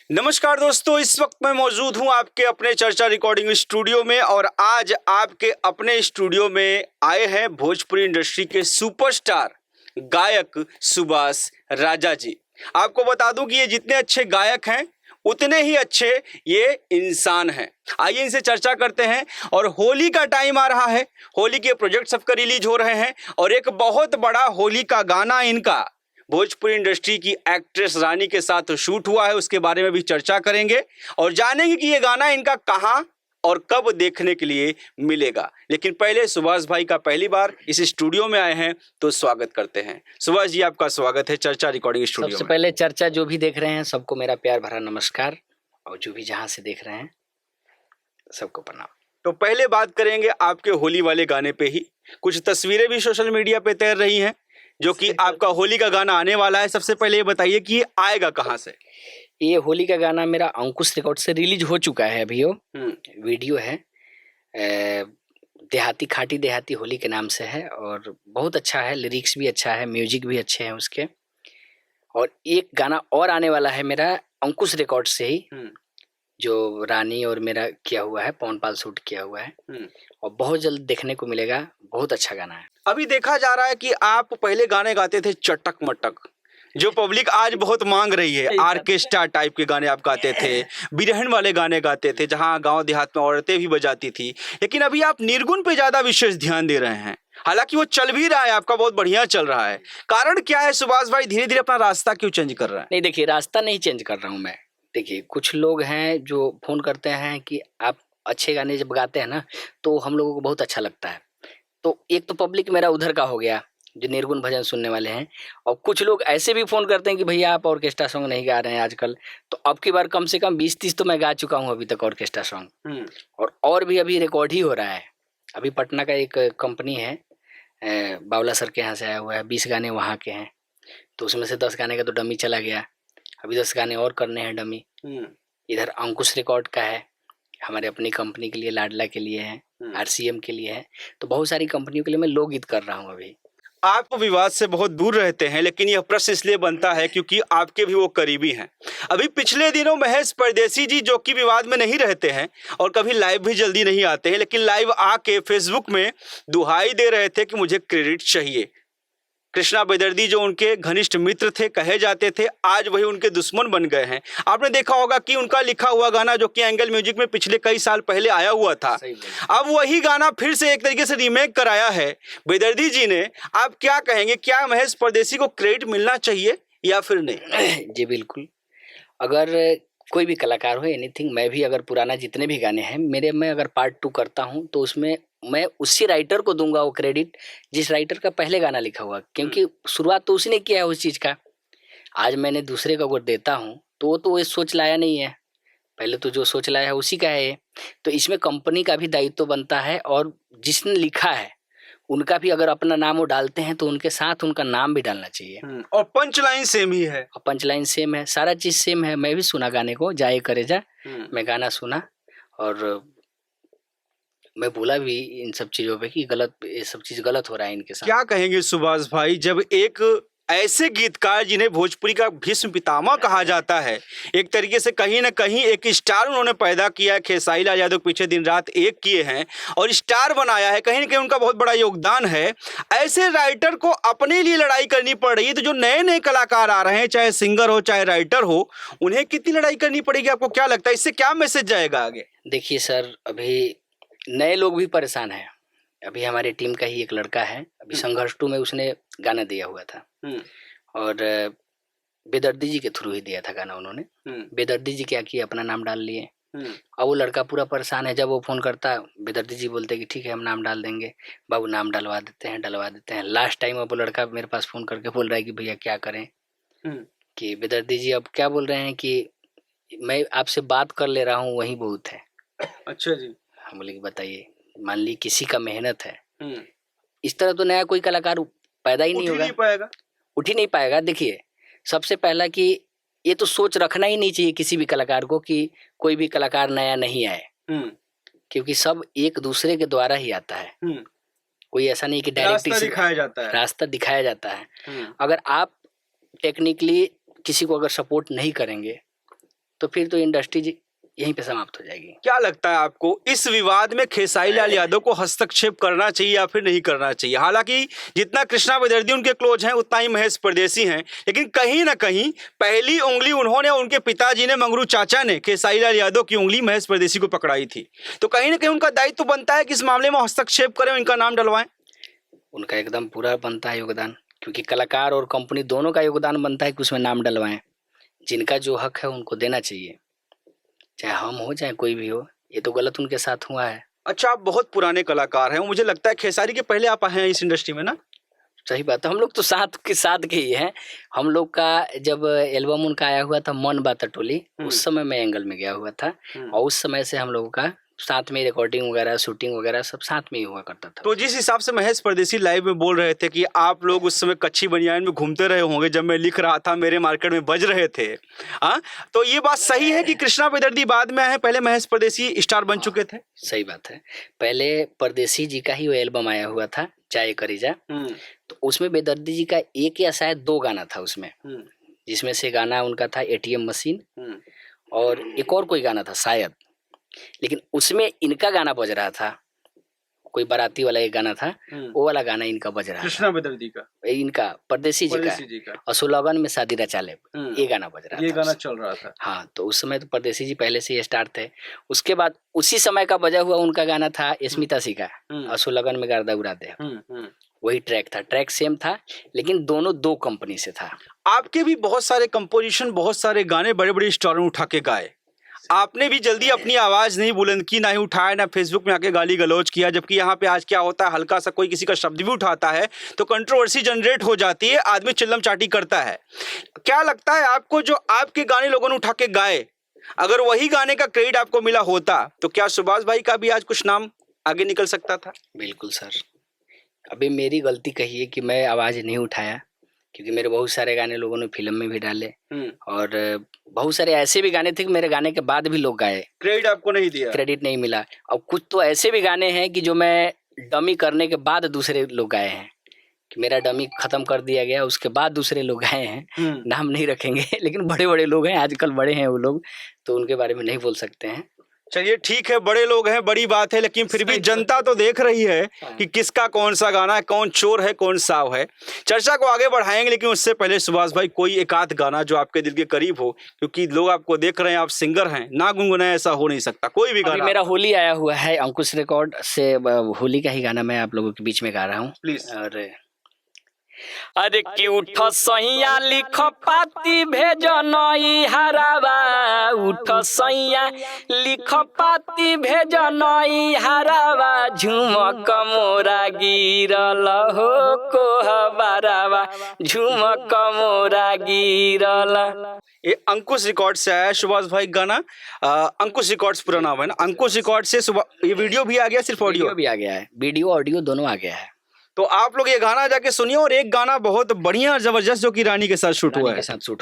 नमस्कार दोस्तों, इस वक्त मैं मौजूद हूं आपके अपने चर्चा रिकॉर्डिंग स्टूडियो में और आज आपके अपने स्टूडियो में आए हैं भोजपुरी इंडस्ट्री के सुपरस्टार गायक सुभाष राजा जी। आपको बता दूं कि ये जितने अच्छे गायक हैं उतने ही अच्छे ये इंसान हैं। आइए इनसे चर्चा करते हैं। और होली का टाइम आ रहा है, होली के प्रोजेक्ट सबका रिलीज हो रहे हैं और एक बहुत बड़ा होली का गाना इनका भोजपुरी इंडस्ट्री की एक्ट्रेस रानी के साथ शूट हुआ है, उसके बारे में भी चर्चा करेंगे और जानेंगे कि ये गाना इनका कहाँ और कब देखने के लिए मिलेगा। लेकिन पहले सुभाष भाई का पहली बार इस स्टूडियो में आए हैं तो स्वागत करते हैं। सुभाष जी, आपका स्वागत है चर्चा रिकॉर्डिंग स्टूडियो में। सबसे पहले चर्चा जो भी देख रहे हैं सबको मेरा प्यार भरा नमस्कार, और जो भी जहाँ से देख रहे हैं सबको प्रणाम। तो पहले बात करेंगे आपके होली वाले गाने पे ही। कुछ तस्वीरें भी सोशल मीडिया पे तैर रही हैं जो कि आपका होली का गाना आने वाला है। सबसे पहले ये बताइए कि ये आएगा कहाँ से? ये होली का गाना मेरा अंकुश रिकॉर्ड से रिलीज हो चुका है अभी। वो वीडियो है, देहाती खाटी देहाती होली के नाम से है और बहुत अच्छा है, लिरिक्स भी अच्छा है, म्यूजिक भी अच्छे हैं उसके। और एक गाना और आने वाला है मेरा अंकुश रिकॉर्ड से ही, जो रानी और मेरा किया हुआ है, पवन पाल शूट किया हुआ है और बहुत जल्द देखने को मिलेगा। बहुत अच्छा गाना है। अभी देखा जा रहा है कि आप पहले गाने गाते थे चटक मटक, जो पब्लिक आज बहुत मांग रही है। आर्केस्ट्रा टाइप के गाने आप गाते थे, बिरहन वाले गाने गाते थे जहां गांव देहात में औरतें भी बजाती थी। लेकिन अभी आप निर्गुण पे ज्यादा विशेष ध्यान दे रहे हैं, हालांकि वो चल भी रहा है, आपका बहुत बढ़िया चल रहा है। कारण क्या है सुभाष भाई, धीरे धीरे अपना रास्ता क्यों चेंज कर रहे हैं? नहीं देखिए, रास्ता नहीं चेंज कर रहा हूँ मैं। देखिए, कुछ लोग हैं जो फोन करते हैं कि आप अच्छे गाने जब गाते हैं ना तो हम लोगों को बहुत अच्छा लगता है। तो एक तो पब्लिक मेरा उधर का हो गया जो निर्गुण भजन सुनने वाले हैं, और कुछ लोग ऐसे भी फोन करते हैं कि भैया आप ऑर्केस्ट्रा सॉन्ग नहीं गा रहे हैं आजकल। तो अब की बार कम से कम 20-30 तो मैं गा चुका हूँ अभी तक ऑर्केस्ट्रा सॉन्ग, और भी अभी रिकॉर्ड ही हो रहा है। अभी पटना का एक कंपनी है, बावला सर के यहाँ से आया हुआ है, 20 गाने वहाँ के हैं। तो उसमें से 10 गाने का तो डमी चला गया, अभी 10 गाने और करने हैं डमी। इधर अंकुश रिकॉर्ड का है, हमारे अपनी कंपनी के लिए, लाडला के लिए है, आरसीएम के लिए है। तो बहुत सारी कंपनियों के लिए मैं लोकगीत कर रहा हूँ अभी। आप विवाद से बहुत दूर रहते हैं, लेकिन यह प्रश्न इसलिए बनता है क्योंकि आपके भी वो करीबी हैं। अभी पिछले दिनों महेश परदेसी जी, जो कि विवाद में नहीं रहते हैं और कभी लाइव भी जल्दी नहीं आते हैं, लेकिन लाइव आके फेसबुक में दुहाई दे रहे थे कि मुझे क्रेडिट चाहिए। कृष्णा बेदर्दी जो उनके घनिष्ठ मित्र थे, कहे जाते थे, आज वही उनके दुश्मन बन गए हैं। आपने देखा होगा कि उनका लिखा हुआ गाना जो कि एंगल म्यूजिक में पिछले कई साल पहले आया हुआ था, अब वही गाना फिर से एक तरीके से रीमेक कराया है बेदर्दी जी ने। आप क्या कहेंगे, क्या महेश परदेसी को क्रेडिट मिलना चाहिए या फिर नहीं? जी बिल्कुल, अगर कोई भी कलाकार हो, एनीथिंग, मैं भी अगर पुराना जितने भी गाने हैं मेरे, मैं अगर पार्ट 2 करता हूं तो उसमें मैं उसी राइटर को दूंगा वो क्रेडिट जिस राइटर का पहले गाना लिखा हुआ, क्योंकि शुरुआत तो उसने किया है उस चीज़ का। आज मैंने दूसरे को अगर देता हूँ तो वो तो ये सोच लाया नहीं है, पहले तो जो सोच लाया है उसी का है ये। तो इसमें कंपनी का भी दायित्व बनता है, और जिसने लिखा है उनका भी अगर अपना नाम वो डालते हैं तो उनके साथ उनका नाम भी डालना चाहिए। और पंच लाइन सेम ही है, पंच लाइन सेम है, सारा चीज सेम है। मैं भी सुना गाने को, जाए करे जा, मैं गाना सुना और मैं बोला भी इन सब चीजों पे कि गलत, ये सब चीज गलत हो रहा है इनके साथ। क्या कहेंगे सुभाष भाई, जब एक ऐसे गीतकार जिन्हें भोजपुरी का भीष्म पितामह कहा जाता है, एक तरीके से कहीं ना कहीं एक स्टार उन्होंने पैदा किया है, खेसारी लाल यादव पीछे दिन रात एक किए हैं और स्टार बनाया है, कहीं ना कहीं उनका बहुत बड़ा योगदान है। ऐसे राइटर को अपने लिए लड़ाई करनी पड़ रही है, तो जो नए नए कलाकार आ रहे हैं, चाहे सिंगर हो चाहे राइटर हो, उन्हें कितनी लड़ाई करनी पड़ेगी? आपको क्या लगता है, इससे क्या मैसेज जाएगा आगे? देखिए सर, अभी नए लोग भी परेशान हैं। अभी हमारी टीम का ही एक लड़का है, अभी संघर्ष 2 में उसने गाना दिया हुआ था और बेदर्दी जी के थ्रू ही दिया था गाना उन्होंने। बेदर्दी जी क्या किए, अपना नाम डाल लिए। अब वो लड़का पूरा परेशान है, जब वो फोन करता बेदर्दी जी बोलते कि ठीक है हम नाम डाल देंगे, बाबू नाम डलवा देते हैं। लास्ट टाइम अब वो लड़का मेरे पास फोन करके बोल रहा है कि भैया क्या करें, कि बेदर्दी जी अब क्या बोल रहे हैं कि मैं आपसे बात कर ले रहा हूँ वही बहुत है। अच्छा जी। हम बोले कि बताइए, मान ली किसी का मेहनत है, इस तरह तो नया कोई कलाकार पैदा ही नहीं होगा, उठ ही नहीं पाएगा। देखिए, सबसे पहला कि ये तो सोच रखना ही नहीं चाहिए किसी भी कलाकार को कि कोई भी कलाकार नया नहीं आए, क्योंकि सब एक दूसरे के द्वारा ही आता है। कोई ऐसा नहीं कि डायरेक्ट रास्ता दिखाया जाता है। अगर आप टेक्निकली किसी को अगर सपोर्ट नहीं करेंगे तो फिर तो इंडस्ट्री यहीं पे समाप्त हो जाएगी। क्या लगता है आपको इस विवाद में खेसारी लाल यादव को हस्तक्षेप करना चाहिए या फिर नहीं करना चाहिए? हालांकि जितना कृष्णा विदर्दी उनके क्लोज हैं उतना ही महेश परदेसी हैं, लेकिन कहीं ना कहीं पहली उंगली उन्होंने, उनके पिताजी ने, मंगरू चाचा ने खेसारी लाल यादव की उंगली महेश परदेसी को पकड़ाई थी। तो कहीं ना कहीं उनका दायित्व तो बनता है कि इस मामले में हस्तक्षेप करें, इनका नाम डलवाएं। उनका एकदम पूरा बनता है योगदान, क्योंकि कलाकार और कंपनी दोनों का योगदान बनता है कि उसमें नाम डलवाएं। जिनका जो हक है उनको देना चाहिए, चाहे हम हो चाहे कोई भी हो। ये तो गलत उनके साथ हुआ है। अच्छा, आप बहुत पुराने कलाकार हैं, मुझे लगता है खेसारी के पहले आप आए हैं इस इंडस्ट्री में ना? सही बात है, हम लोग तो साथ के ही हैं। हम लोग का जब एल्बम उनका आया हुआ था मन बात टोली, उस समय मैं एंगल में गया हुआ था और उस समय से हम लोगों का साथ में रिकॉर्डिंग वगैरह, शूटिंग वगैरह सब साथ में ही हुआ करता था। तो जिस हिसाब से महेश परदेसी लाइव में बोल रहे थे कि आप लोग उस समय कच्ची बनियान में घूमते रहे होंगे जब मैं लिख रहा था, मेरे मार्केट में बज रहे थे, हाँ, तो ये बात सही है कि कृष्णा विदर्दी बाद में आए, पहले महेश परदेसी स्टार बन चुके थे? सही बात है, पहले परदेसी जी का ही वो एल्बम आया हुआ था चाय करीजा, तो उसमें बेदर्दी जी का एक या शायद 2 गाना था उसमें, जिसमें से गाना उनका था एटीएम मशीन और एक और कोई गाना था शायद, लेकिन उसमें इनका गाना बज रहा था, कोई बाराती वाला एक गाना था, वो वाला गाना इनका बज रहा कृष्णा विदर्दी का, इनका परदेसी जी का और सुलगन में शादी रचाले, ये गाना बज रहा था, ये गाना चल रहा था। हाँ, तो उस समय तो परदेसी जी पहले से ही स्टार थे। उसके बाद उसी समय का बजा हुआ उनका गाना था स्मिता सी का और सुलगन में गर्दा उड़ा दे, वही ट्रैक था, ट्रैक सेम था, लेकिन दोनों 2 कंपनी से था। आपके भी बहुत सारे कंपोजिशन, बहुत सारे गाने बड़े बड़े स्टारों ने उठा के गाए, आपने भी जल्दी अपनी आवाज नहीं बुलंद की, ना ही उठाया, ना फेसबुक में आके गाली गलौज किया, जबकि यहाँ पे आज क्या होता है, हल्का सा कोई किसी का शब्द भी उठाता है तो कंट्रोवर्सी जनरेट हो जाती है, आदमी चिल्लम चाटी करता है। क्या लगता है आपको, जो आपके गाने लोगों ने उठा के गाए, अगर वही गाने का क्रेडिट आपको मिला होता तो क्या सुभाष भाई का भी आज कुछ नाम आगे निकल सकता था? बिल्कुल सर, अभी मेरी गलती कही है कि मैं आवाज नहीं उठाया, क्योंकि मेरे बहुत सारे गाने लोगों ने फिल्म में भी डाले और बहुत सारे ऐसे भी गाने थे कि मेरे गाने के बाद भी लोग गाए, क्रेडिट आपको नहीं दिया, क्रेडिट नहीं मिला। और कुछ तो ऐसे भी गाने हैं कि जो मैं डमी करने के बाद दूसरे लोग गाए हैं, कि मेरा डमी खत्म कर दिया गया, उसके बाद दूसरे लोग गाए हैं, नाम नहीं रखेंगे, लेकिन बड़े बड़े लोग हैं, आजकल बड़े हैं वो लोग, तो उनके बारे में नहीं बोल सकते हैं। चलिए ठीक है, बड़े लोग हैं, बड़ी बात है, लेकिन फिर भी जनता तो देख रही है कि किसका कौन सा गाना है, कौन चोर है, कौन साव है। चर्चा को आगे बढ़ाएंगे, लेकिन उससे पहले सुभाष भाई कोई एक आध गाना जो आपके दिल के करीब हो, क्योंकि लोग आपको देख रहे हैं, आप सिंगर हैं, ना गुनगुनाए ऐसा हो नहीं सकता, कोई भी गाना। मेरा होली आया हुआ है अंकुश रिकॉर्ड से, होली का ही गाना मैं आप लोगों के बीच में गा रहा हूँ प्लीज। अरे कि उठ सैया लिख पाती भेजनई हरावा, उठ सैया लिख पाती भेजनई हरावा, झुमक मोरा गिरल हो कोहबरावा, झुमक मोरा गिरल। ये अंकुश रिकॉर्ड से आया सुभाष भाई गाना, अंकुश रिकॉर्ड्स पूरा नाम है ना, अंकुश रिकॉर्ड से। ये वीडियो भी आ गया, सिर्फ ऑडियो भी आ गया है, वीडियो ऑडियो दोनों आ गया है। तो आप लोग ये गाना जाके सुनिए, और एक गाना बहुत बढ़िया और जबरदस्त जो कि रानी के साथ शूट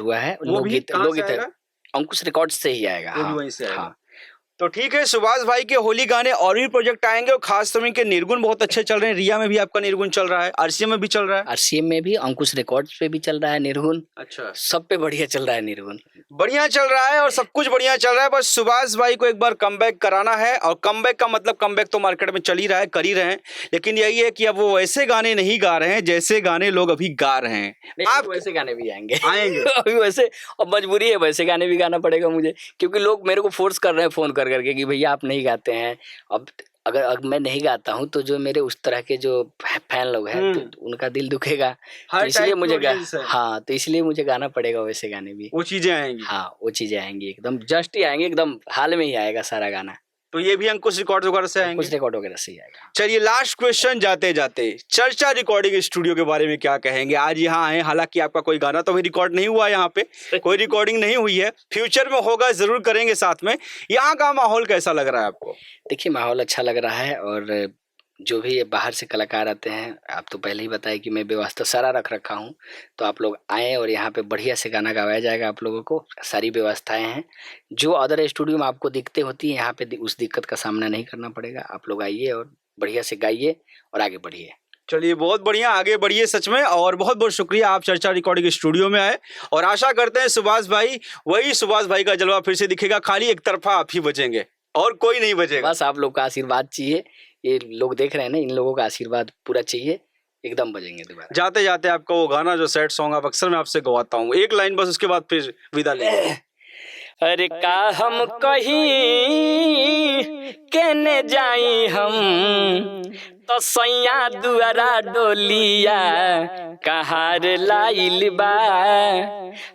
हुआ है, लोकगीत अंकुश रिकॉर्ड से ही आएगा। हाँ, तो ठीक है, सुभाष भाई के होली गाने और भी प्रोजेक्ट आएंगे, और खास तौर के निर्गुण बहुत अच्छे चल रहे हैं। रिया में भी आपका निर्गुण चल रहा है, आरसीएम में भी चल रहा है, आरसीएम में भी, अंकुश रिकॉर्ड्स पे भी चल रहा है निर्गुण। अच्छा, सब पे बढ़िया चल रहा है निर्गुण, बढ़िया चल रहा है और सब कुछ बढ़िया चल रहा है। बस सुभाष भाई को एक बार कमबैक कराना है, और कमबैक का मतलब कमबैक तो मार्केट में चल ही रहा है, कर ही रहे हैं, लेकिन यही है कि अब वो वैसे गाने नहीं गा रहे हैं जैसे गाने लोग अभी गा रहे हैं। आप वैसे गाने भी आएंगे अभी वैसे, अब मजबूरी है, वैसे गाने भी गाना पड़ेगा मुझे, क्योंकि लोग मेरे को फोर्स कर रहे हैं फोन कर करके कि भैया आप नहीं गाते हैं। अब अगर मैं नहीं गाता हूँ तो जो मेरे उस तरह के जो फैन लोग हैं तो उनका दिल दुखेगा, तो इसलिए मुझे हाँ, तो इसलिए मुझे गाना पड़ेगा वैसे गाने भी। वो चीजें आएंगी, हाँ वो चीजें आएंगी, एकदम जस्ट ही आएंगे, एकदम हाल में ही आएगा सारा गाना। तो ये भी अंकुश रिकॉर्ड वगैरह से आएंगे, कुछ रिकॉर्ड वगैरह से ही आएगा। चलिए लास्ट क्वेश्चन जाते जाते, चर्चा रिकॉर्डिंग स्टूडियो के बारे में क्या कहेंगे? आज यहाँ आए, हालांकि आपका कोई गाना तो भी रिकॉर्ड नहीं हुआ, यहाँ पे कोई रिकॉर्डिंग नहीं हुई है, फ्यूचर में होगा, जरूर करेंगे साथ में। यहाँ का माहौल कैसा लग रहा है आपको? देखिए माहौल अच्छा लग रहा है, और जो भी बाहर से कलाकार आते हैं, आप तो पहले ही बताए कि मैं व्यवस्था सारा रख रखा हूँ, तो आप लोग आएँ और यहाँ पे बढ़िया से गाना गाया जाएगा। आप लोगों को सारी व्यवस्थाएं हैं जो अदर स्टूडियो में आपको दिक्कतें होती हैं, यहाँ पे उस दिक्कत का सामना नहीं करना पड़ेगा। आप लोग आइए और बढ़िया से गाइए और आगे बढ़िए। चलिए बहुत बढ़िया, आगे बढ़िए सच में। और बहुत बहुत शुक्रिया, आप चर्चा रिकॉर्डिंग स्टूडियो में आए और आशा करते हैं सुभाष भाई, वही सुभाष भाई का जलवा फिर से दिखेगा, खाली एक तरफा आप ही बचेंगे और कोई नहीं बचेगा। बस आप लोग का आशीर्वाद चाहिए, ये लोग देख रहे हैं ना, इन लोगों का आशीर्वाद पूरा चाहिए, एकदम बजेंगे दोबारा। जाते जाते आपका वो गाना जो सैड सॉन्ग आप अक्सर मैं आपसे गवाता हूँ, एक लाइन बस, उसके बाद फिर विदा लेंगे। अरे का हम कहीं केने जाई हम, तो सैया दुआरा डोलिया कहार लाइल बा,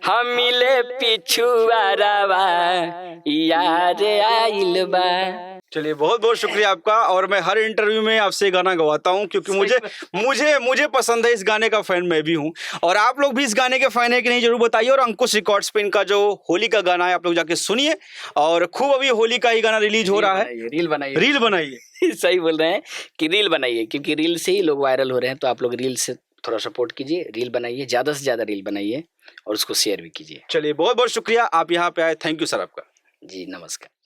हम मिले पिछुआरवा यार आइल बा। चलिए बहुत बहुत शुक्रिया आपका। और मैं हर इंटरव्यू में आपसे ये गाना गवाता हूँ क्योंकि मुझे पसंद है, इस गाने का फैन मैं भी हूँ और आप लोग भी इस गाने के फैन है कि नहीं जरूर बताइए। और अंकुश रिकॉर्ड्स पे इनका जो होली का गाना है आप लोग जाके सुनिए, और खूब अभी होली का ही गाना रिलीज हो रहा है, रील बनाइए, रील बनाइए। सही बोल रहे हैं कि रील बनाइए, क्योंकि रील से ही लोग वायरल हो रहे हैं, तो आप लोग रील से थोड़ा सपोर्ट कीजिए, रील बनाइए, ज़्यादा से ज़्यादा रील बनाइए और उसको शेयर भी कीजिए। चलिए बहुत बहुत शुक्रिया, आप यहाँ पे आए, थैंक यू सर आपका। जी नमस्कार।